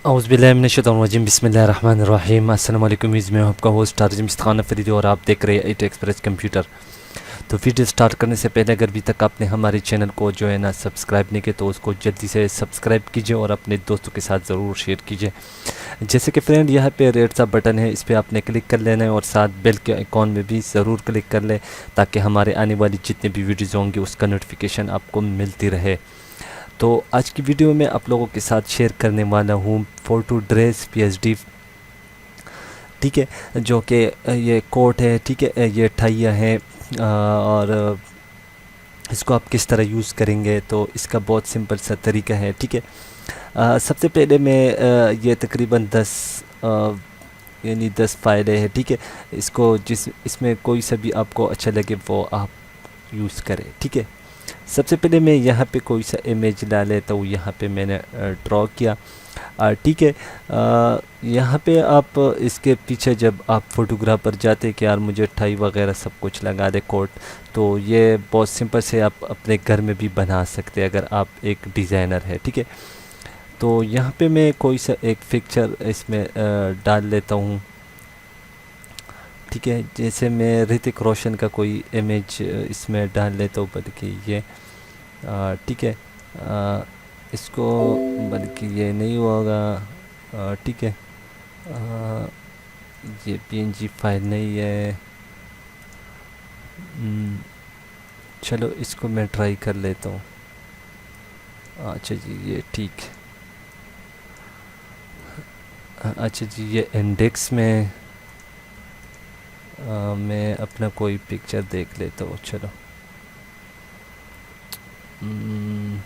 औज़ुबिल्लाहिमिनश्शैतानिर्रजीम बिस्मिल्लाहिर्रहमानिर्रहीम अस्सलाम वालेकुम। मैं हूं आपका होस्ट टारजम इस्तान फरीदी और आप देख रहे हैं इट एक्सप्रेस कंप्यूटर। तो वीडियो स्टार्ट करने से पहले अगर अभी तक आपने हमारे चैनल को जो है ना सब्सक्राइब नहीं किया तो उसको जल्दी से सब्सक्राइब कीजिए और अपने दोस्तों के साथ ज़रूर शेयर कीजिए। जैसे कि फ्रेंड यहाँ पे रेड सा बटन है, इस पर आपने क्लिक कर लेना है और साथ बेल के आइकॉन में भी ज़रूर क्लिक कर लें ताकि हमारे आने वाली जितने भी वीडियोज़ होंगे उसका नोटिफिकेशन आपको मिलती रहे। तो आज की वीडियो में आप लोगों के साथ शेयर करने वाला हूँ फोटो ड्रेस पीएचडी, ठीक है, जो कि ये कोट है, ठीक है, ये टाइयाँ हैं और इसको आप किस तरह यूज़ करेंगे तो इसका बहुत सिंपल सा तरीका है, ठीक है। सबसे पहले मैं ये तकरीबन 10 यानी 10 फाइलें हैं, ठीक है। इसको जिस इसमें कोई सा भी आपको अच्छा लगे वो आप यूज़ करें, ठीक है। सबसे पहले मैं यहाँ पे कोई सा इमेज ला लेता हूँ, यहाँ पे मैंने ड्रॉ किया, ठीक है। यहाँ पे आप इसके पीछे जब आप फोटोग्राफर जाते कि यार मुझे टाई वगैरह सब कुछ लगा दे कोट, तो ये बहुत सिंपल से आप अपने घर में भी बना सकते हैं अगर आप एक डिज़ाइनर है, ठीक है। तो यहाँ पे मैं कोई सा एक पिक्चर इसमें डाल लेता हूँ, ठीक है। जैसे मैं ऋतिक रोशन का कोई इमेज इसमें डाल लेता हूँ, बल्कि ये ठीक है, इसको बल्कि ये नहीं होगा, ठीक है। आ, ये पीएनजी फाइल नहीं है। हम्म, चलो इसको मैं ट्राई कर लेता हूँ। अच्छा जी ये ठीक है। अच्छा जी ये इंडेक्स में मैं अपना कोई पिक्चर देख लेता हूँ, चलो। हम्म,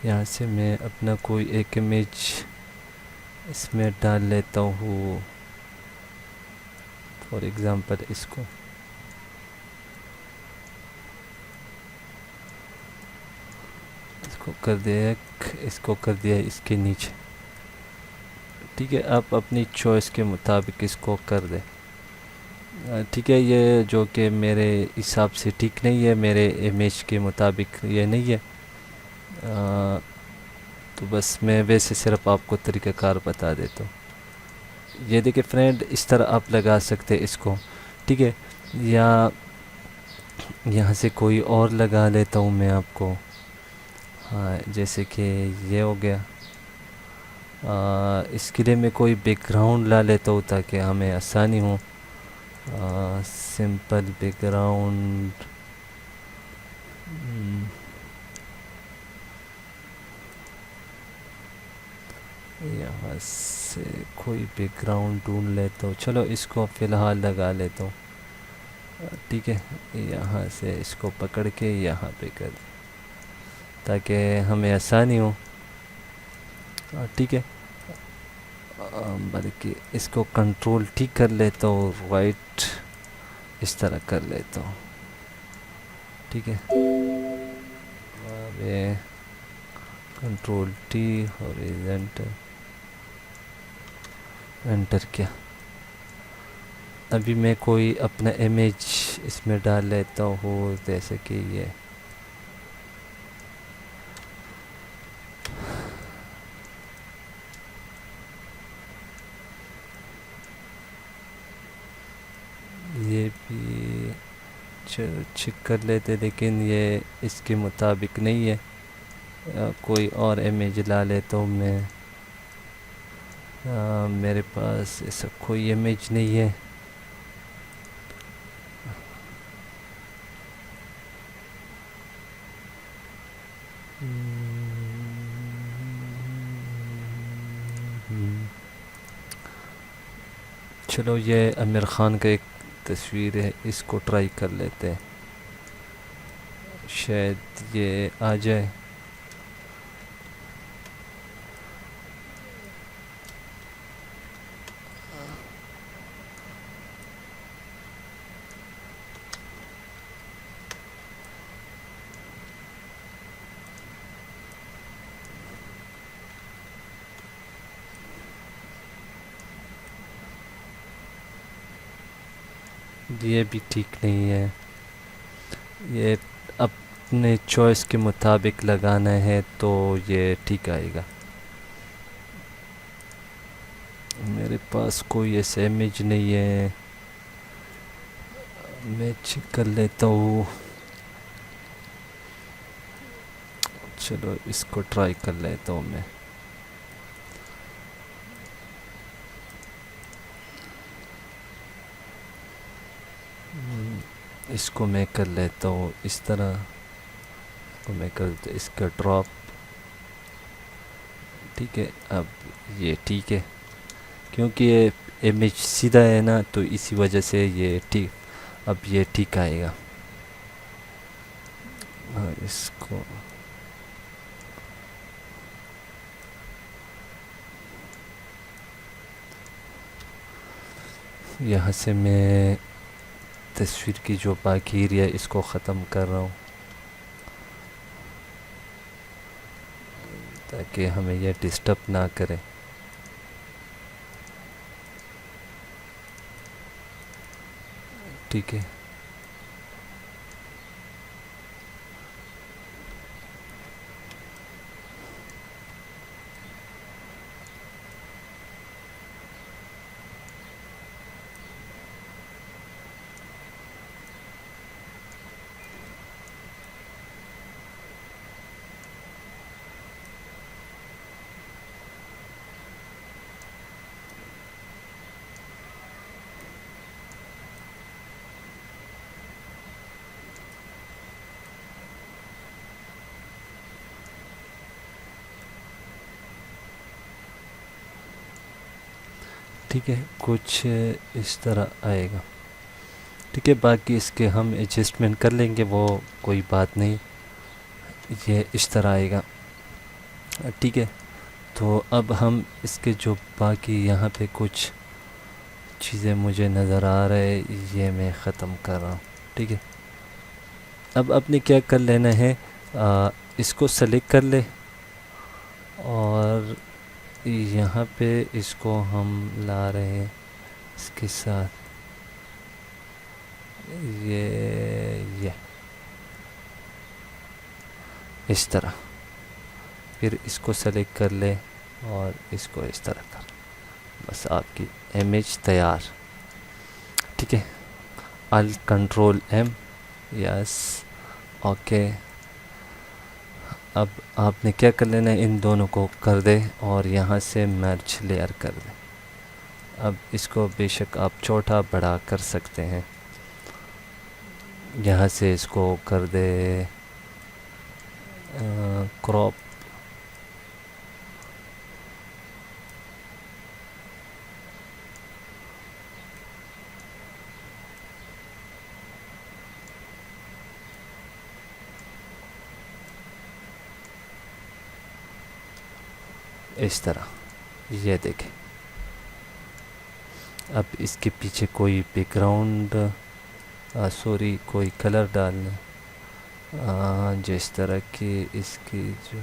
यहाँ से मैं अपना कोई एक इमेज इसमें डाल लेता हूँ, फॉर एग्ज़ाम्पल इसको कर दिया, इसको कर दिया इसके नीचे, ठीक है। आप अपनी चॉइस के मुताबिक इसको कर दें, ठीक है। ये जो कि मेरे हिसाब से ठीक नहीं है, मेरे इमेज के मुताबिक ये नहीं है, तो बस मैं वैसे सिर्फ आपको तरीक़ाकार बता देता हूँ। ये देखिए फ्रेंड, इस तरह आप लगा सकते हैं इसको, ठीक है। या यहाँ से कोई और लगा लेता हूँ मैं आपको, हाँ, जैसे कि ये हो गया। इसके लिए मैं कोई बैकग्राउंड ला लेता हूँ ताकि हमें आसानी हो। सिंपल बैकग्राउंड, यहाँ से कोई बैकग्राउंड ढूंढ लेता हूँ, चलो इसको फ़िलहाल लगा लेता हूँ, ठीक है। यहाँ से इसको पकड़ के यहाँ पे कर ताकि हमें आसानी हो, ठीक है। बल्कि इसको कंट्रोल ठीक कर लेता हूँ, राइट इस तरह कर लेता हूँ, ठीक है। अबे कंट्रोल टी, हॉरिजॉन्टल, एंटर किया। अभी मैं कोई अपना इमेज इसमें डाल लेता हूँ, जैसे कि ये भी चेक कर लेते, लेकिन ये इसके मुताबिक नहीं है। कोई और इमेज ला लेता हूँ मैं, मेरे पास ऐसा कोई इमेज नहीं है। चलो ये आमिर ख़ान का एक तस्वीर है, इसको ट्राई कर लेते हैं, शायद ये आ जाए। ये भी ठीक नहीं है। ये अब अपने चॉइस के मुताबिक लगाना है तो ये ठीक आएगा। मेरे पास कोई ऐसा इमेज नहीं है, मैं चेक कर लेता हूँ। चलो इसको ट्राई कर लेता हूँ मैं। इसको मैं कर लेता हूँ इस तरह, तो मैं कर देता इसका ड्रॉप। ठीक है, अब ये ठीक है क्योंकि ये इमेज सीधा है ना, तो इसी वजह से ये ठीक, अब ये ठीक आएगा। इसको यहाँ से मैं तस्वीर की जो बाकी एरिया इसको ख़त्म कर रहा हूँ ताकि हमें यह डिस्टर्ब ना करे। ठीक है, ठीक है, कुछ इस तरह आएगा। ठीक है, बाकी इसके हम एडजस्टमेंट कर लेंगे, वो कोई बात नहीं। ये इस तरह आएगा। ठीक है, तो अब हम इसके जो बाकी यहाँ पे कुछ चीज़ें मुझे नज़र आ रहे, ये मैं ख़त्म कर रहा हूँ। ठीक है, अब आपने क्या कर लेना है, इसको सेलेक्ट कर ले और यहाँ पे इसको हम ला रहे हैं इसके साथ ये इस तरह। फिर इसको सेलेक्ट कर ले और इसको इस तरह कर, बस आपकी इमेज तैयार। ठीक है, alt control M, yes, okay. अब आपने क्या कर लेना है, इन दोनों को कर दे और यहाँ से मर्ज लेयर कर दे। अब इसको बेशक आप छोटा बड़ा कर सकते हैं, यहाँ से इसको कर दे क्रॉप। इस तरह, ये देखें। अब इसके पीछे कोई बैकग्राउंड, सॉरी, कोई कलर डालना, जिस तरह की इसकी जो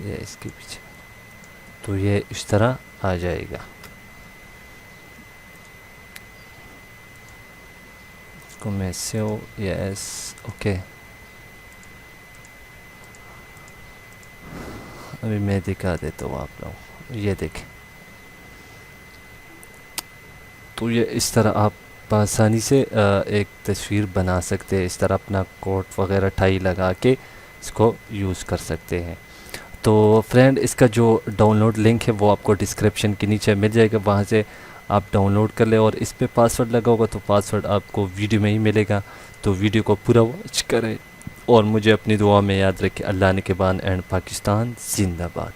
ये इसके पीछे, तो ये इस तरह आ जाएगा। इसको मैं सेव, यस, ओके। अभी मैं दिखा देता हूँ आप लोग, ये देखें। तो ये इस तरह आप आसानी से एक तस्वीर बना सकते हैं। इस तरह अपना कोट वगैरह टाई लगा के इसको यूज़ कर सकते हैं। तो फ्रेंड, इसका जो डाउनलोड लिंक है वो आपको डिस्क्रिप्शन के नीचे मिल जाएगा, वहाँ से आप डाउनलोड कर ले। और इस पे पासवर्ड लगा होगा तो पासवर्ड आपको वीडियो में ही मिलेगा। तो वीडियो को पूरा वॉच करें और मुझे अपनी दुआ में याद रखें। अल्लाह ने के बाद एंड पाकिस्तान जिंदाबाद।